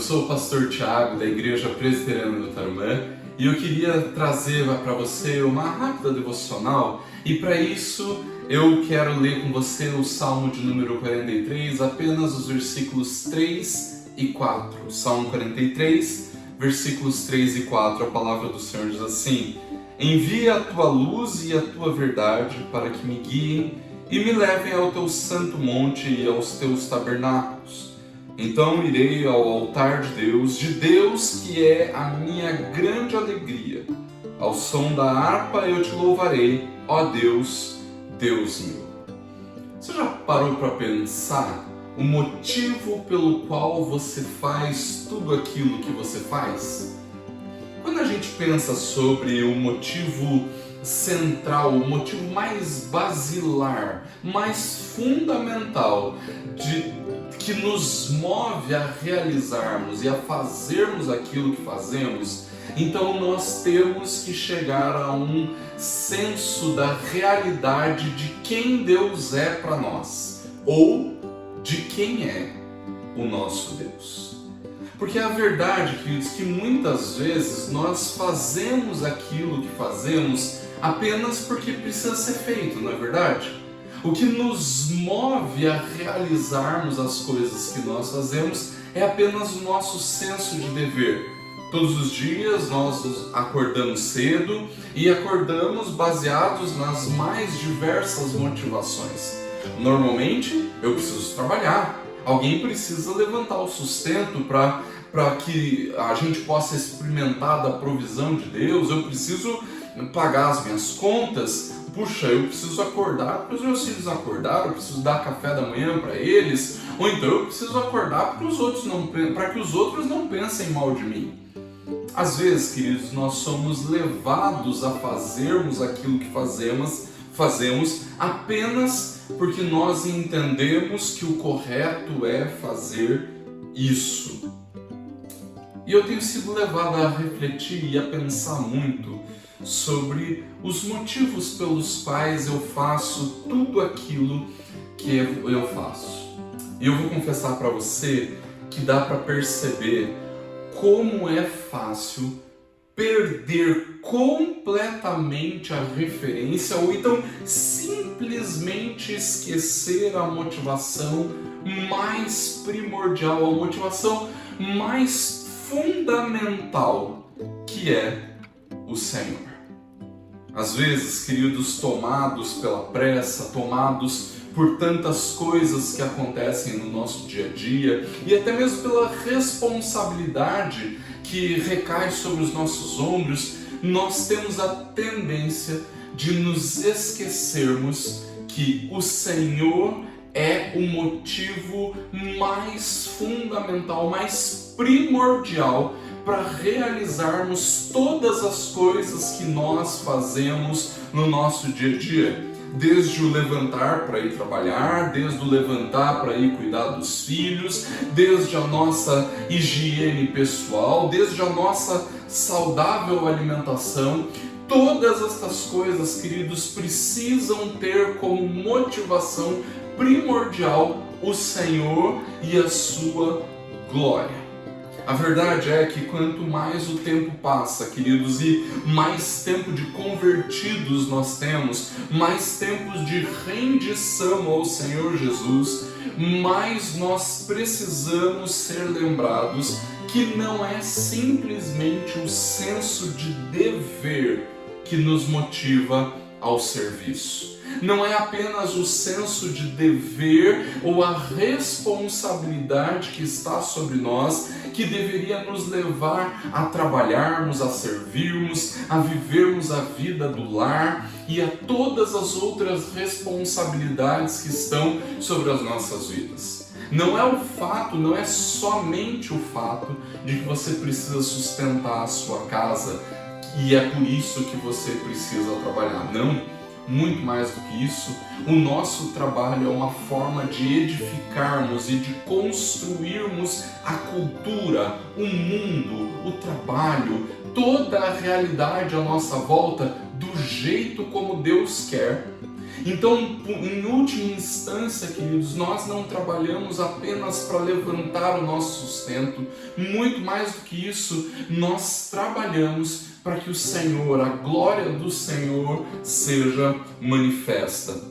Eu sou o pastor Tiago da Igreja Presbiteriana do Tarumã e eu queria trazer para você uma rápida devocional e para isso eu quero ler com você o Salmo de número 43, apenas os versículos 3 e 4. Salmo 43, versículos 3 e 4, a palavra do Senhor diz assim: Envia a tua luz e a tua verdade para que me guiem e me levem ao teu santo monte e aos teus tabernáculos. Então irei ao altar de Deus que é a minha grande alegria. Ao som da harpa eu te louvarei, ó Deus, Deus meu. Você já parou para pensar o motivo pelo qual você faz tudo aquilo que você faz? Quando a gente pensa sobre o motivo central, o motivo mais basilar, mais fundamental que nos move a realizarmos e a fazermos aquilo que fazemos, então nós temos que chegar a um senso da realidade de quem Deus é para nós, ou de quem é o nosso Deus. Porque a verdade, queridos, que muitas vezes nós fazemos aquilo que fazemos apenas porque precisa ser feito, não é verdade? O que nos move a realizarmos as coisas que nós fazemos é apenas o nosso senso de dever. Todos os dias nós acordamos cedo e acordamos baseados nas mais diversas motivações. Normalmente, eu preciso trabalhar. Alguém precisa levantar o sustento para que a gente possa experimentar da provisão de Deus. Eu preciso pagar as minhas contas. Puxa, eu preciso acordar para os meus filhos acordar, eu preciso dar café da manhã para eles, ou então eu preciso acordar para que os outros não pensem mal de mim. Às vezes, queridos, nós somos levados a fazermos aquilo que fazemos apenas porque nós entendemos que o correto é fazer isso. E eu tenho sido levado a refletir e a pensar muito sobre os motivos pelos quais eu faço tudo aquilo que eu faço. E eu vou confessar para você que dá para perceber como é fácil perder completamente a referência ou então simplesmente esquecer a motivação mais primordial, a motivação mais fundamental, que é o Senhor. Às vezes, queridos, tomados pela pressa, tomados por tantas coisas que acontecem no nosso dia a dia e até mesmo pela responsabilidade que recai sobre os nossos ombros, nós temos a tendência de nos esquecermos que o Senhor é o motivo mais fundamental, mais primordial para realizarmos todas as coisas que nós fazemos no nosso dia a dia. Desde o levantar para ir trabalhar, desde o levantar para ir cuidar dos filhos, desde a nossa higiene pessoal, desde a nossa saudável alimentação. Todas estas coisas, queridos, precisam ter como motivação primordial o Senhor e a sua glória. A verdade é que quanto mais o tempo passa, queridos, e mais tempo de convertidos nós temos, mais tempos de rendição ao Senhor Jesus, mais nós precisamos ser lembrados que não é simplesmente o senso de dever que nos motiva ao serviço. Não é apenas o senso de dever ou a responsabilidade que está sobre nós que deveria nos levar a trabalharmos, a servirmos, a vivermos a vida do lar e a todas as outras responsabilidades que estão sobre as nossas vidas. Não é somente o fato de que você precisa sustentar a sua casa e é por isso que você precisa trabalhar. Não. Muito mais do que isso, o nosso trabalho é uma forma de edificarmos e de construirmos a cultura, o mundo, o trabalho, toda a realidade à nossa volta do jeito como Deus quer. Então, em última instância, queridos, nós não trabalhamos apenas para levantar o nosso sustento. Muito mais do que isso, nós trabalhamos para que o Senhor, a glória do Senhor, seja manifesta.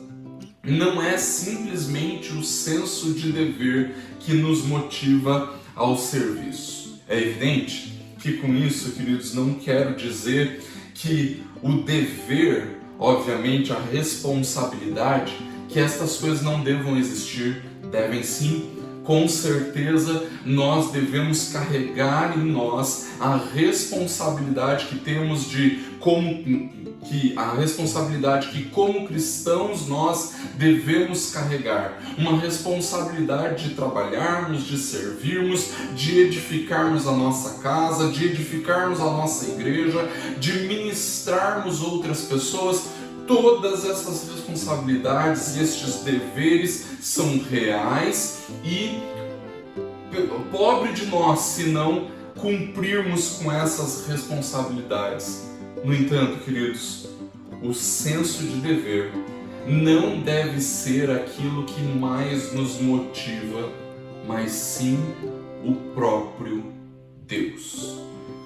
Não é simplesmente o senso de dever que nos motiva ao serviço. É evidente que com isso, queridos, não quero dizer que o dever, obviamente a responsabilidade, que estas coisas não devam existir, devem sim. Com certeza nós devemos carregar em nós a responsabilidade que temos como cristãos nós devemos carregar. Uma responsabilidade de trabalharmos, de servirmos, de edificarmos a nossa casa, de edificarmos a nossa igreja, de ministrarmos outras pessoas. Todas essas responsabilidades e estes deveres são reais e pobre de nós se não cumprirmos com essas responsabilidades. No entanto, queridos, o senso de dever não deve ser aquilo que mais nos motiva, mas sim o próprio Deus.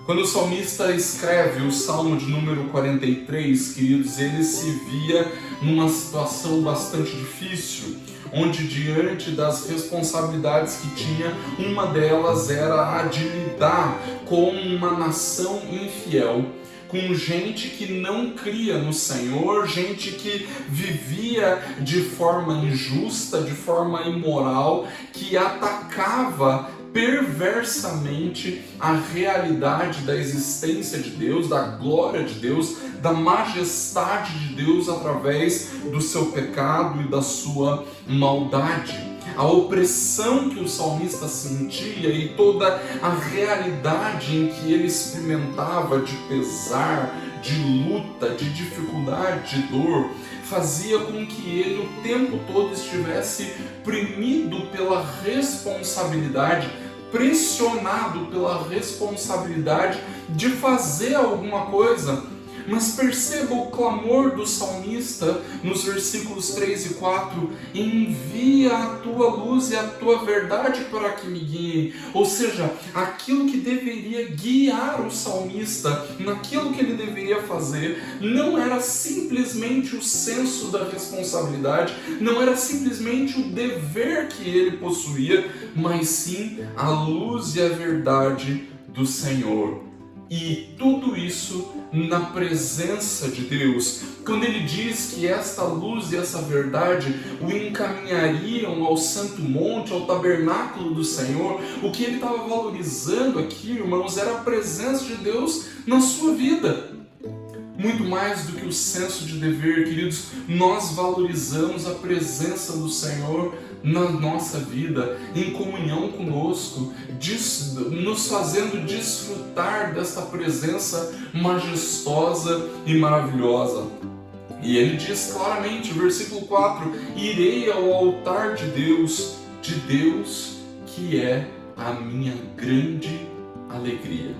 Quando o salmista escreve o Salmo de número 43, queridos, ele se via numa situação bastante difícil, onde diante das responsabilidades que tinha, uma delas era a de lidar com uma nação infiel, com gente que não cria no Senhor, gente que vivia de forma injusta, de forma imoral, que atacava perversamente a realidade da existência de Deus, da glória de Deus, da majestade de Deus através do seu pecado e da sua maldade. A opressão que o salmista sentia e toda a realidade em que ele experimentava de pesar, de luta, de dificuldade, de dor, fazia com que ele o tempo todo estivesse premido pela responsabilidade, pressionado pela responsabilidade de fazer alguma coisa. Mas perceba o clamor do salmista nos versículos 3 e 4: envia a tua luz e a tua verdade para que me guiem. Ou seja, aquilo que deveria guiar o salmista naquilo que ele deveria fazer não era simplesmente o senso da responsabilidade, não era simplesmente o dever que ele possuía, mas sim a luz e a verdade do Senhor. E tudo isso na presença de Deus. Quando ele diz que esta luz e essa verdade o encaminhariam ao santo monte, ao tabernáculo do Senhor, o que ele estava valorizando aqui, irmãos, era a presença de Deus na sua vida. Muito mais do que o senso de dever, queridos, nós valorizamos a presença do Senhor na nossa vida, em comunhão conosco, nos fazendo desfrutar desta presença majestosa e maravilhosa. E ele diz claramente, versículo 4: irei ao altar de Deus que é a minha grande alegria.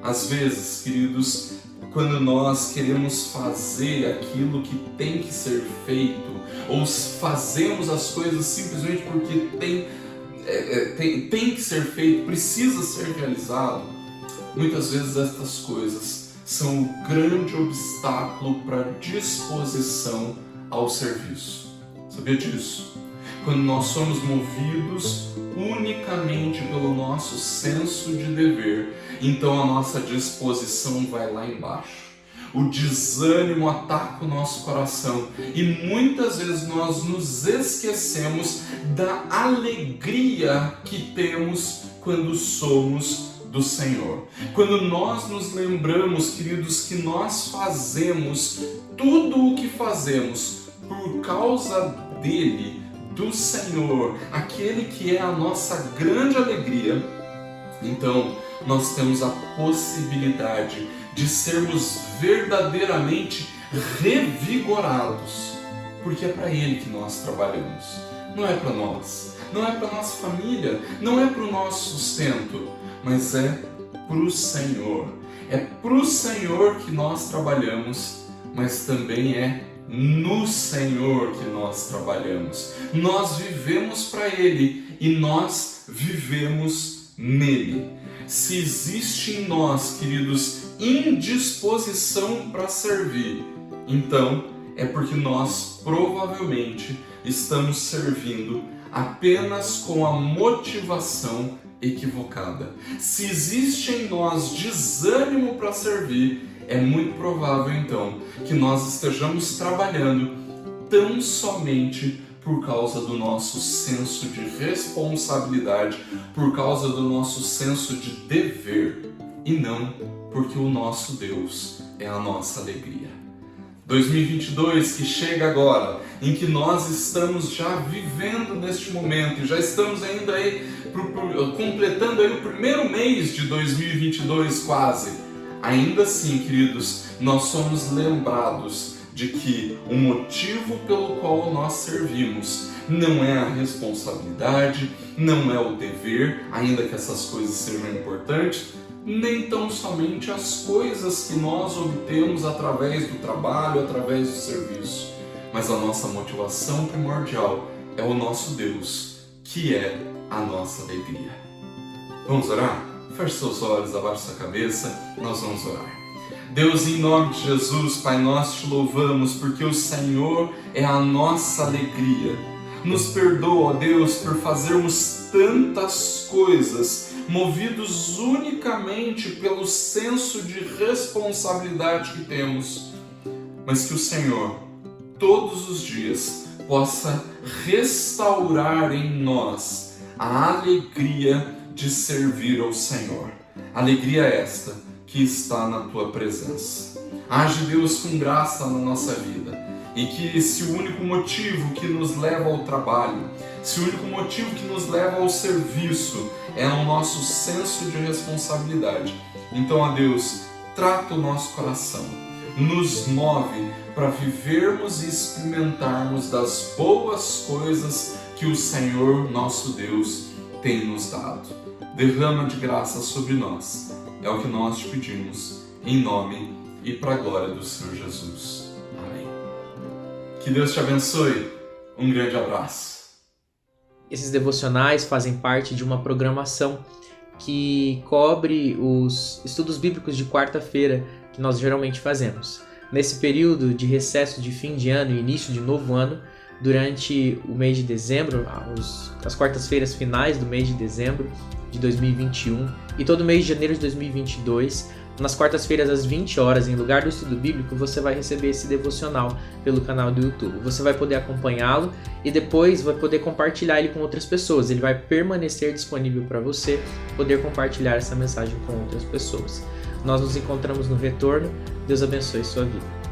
Às vezes, queridos, quando nós queremos fazer aquilo que tem que ser feito, ou fazemos as coisas simplesmente porque tem que ser feito, precisa ser realizado, muitas vezes estas coisas são o grande obstáculo para a disposição ao serviço. Sabia disso? Quando nós somos movidos unicamente pelo nosso senso de dever, então a nossa disposição vai lá embaixo. O desânimo ataca o nosso coração e muitas vezes nós nos esquecemos da alegria que temos quando somos do Senhor. Quando nós nos lembramos, queridos, que nós fazemos tudo o que fazemos por causa dele, do Senhor, aquele que é a nossa grande alegria, então nós temos a possibilidade de sermos verdadeiramente revigorados, porque é para Ele que nós trabalhamos, não é para nós, não é para nossa família, não é para o nosso sustento, mas é para o Senhor. É para o Senhor que nós trabalhamos, mas também é no Senhor que nós trabalhamos. Nós vivemos para Ele e nós vivemos nele. Se existe em nós, queridos, indisposição para servir, então é porque nós provavelmente estamos servindo apenas com a motivação equivocada. Se existe em nós desânimo para servir, é muito provável então que nós estejamos trabalhando tão somente por causa do nosso senso de responsabilidade, por causa do nosso senso de dever, e não porque o nosso Deus é a nossa alegria. 2022 que chega agora, em que nós estamos já vivendo neste momento, e já estamos ainda aí completando aí o primeiro mês de 2022 quase. Ainda assim, queridos, nós somos lembrados de que o motivo pelo qual nós servimos não é a responsabilidade, não é o dever, ainda que essas coisas sejam importantes, nem tão somente as coisas que nós obtemos através do trabalho, através do serviço, mas a nossa motivação primordial é o nosso Deus, que é a nossa alegria. Vamos orar? Feche seus olhos, abaixe sua cabeça, nós vamos orar. Deus, em nome de Jesus, Pai, nós te louvamos porque o Senhor é a nossa alegria. Nos perdoa, ó Deus, por fazermos tantas coisas movidos unicamente pelo senso de responsabilidade que temos, mas que o Senhor, todos os dias, possa restaurar em nós a alegria de servir ao Senhor. Alegria esta que está na Tua presença. Age, Deus, com graça na nossa vida, e que se o único motivo que nos leva ao trabalho, se o único motivo que nos leva ao serviço é o nosso senso de responsabilidade, então, ó Deus, trata o nosso coração, nos move para vivermos e experimentarmos das boas coisas que o Senhor, nosso Deus, tem nos dado. Derrama de graça sobre nós, é o que nós te pedimos, em nome e para a glória do Senhor Jesus. Amém. Que Deus te abençoe. Um grande abraço. Esses devocionais fazem parte de uma programação que cobre os estudos bíblicos de quarta-feira que nós geralmente fazemos. Nesse período de recesso de fim de ano e início de novo ano, durante o mês de dezembro, as quartas-feiras finais do mês de dezembro de 2021 e todo mês de janeiro de 2022, nas quartas-feiras às 20 horas, em lugar do estudo bíblico, você vai receber esse devocional pelo canal do YouTube. Você vai poder acompanhá-lo e depois vai poder compartilhar ele com outras pessoas. Ele vai permanecer disponível para você poder compartilhar essa mensagem com outras pessoas. Nós nos encontramos no retorno. Deus abençoe sua vida.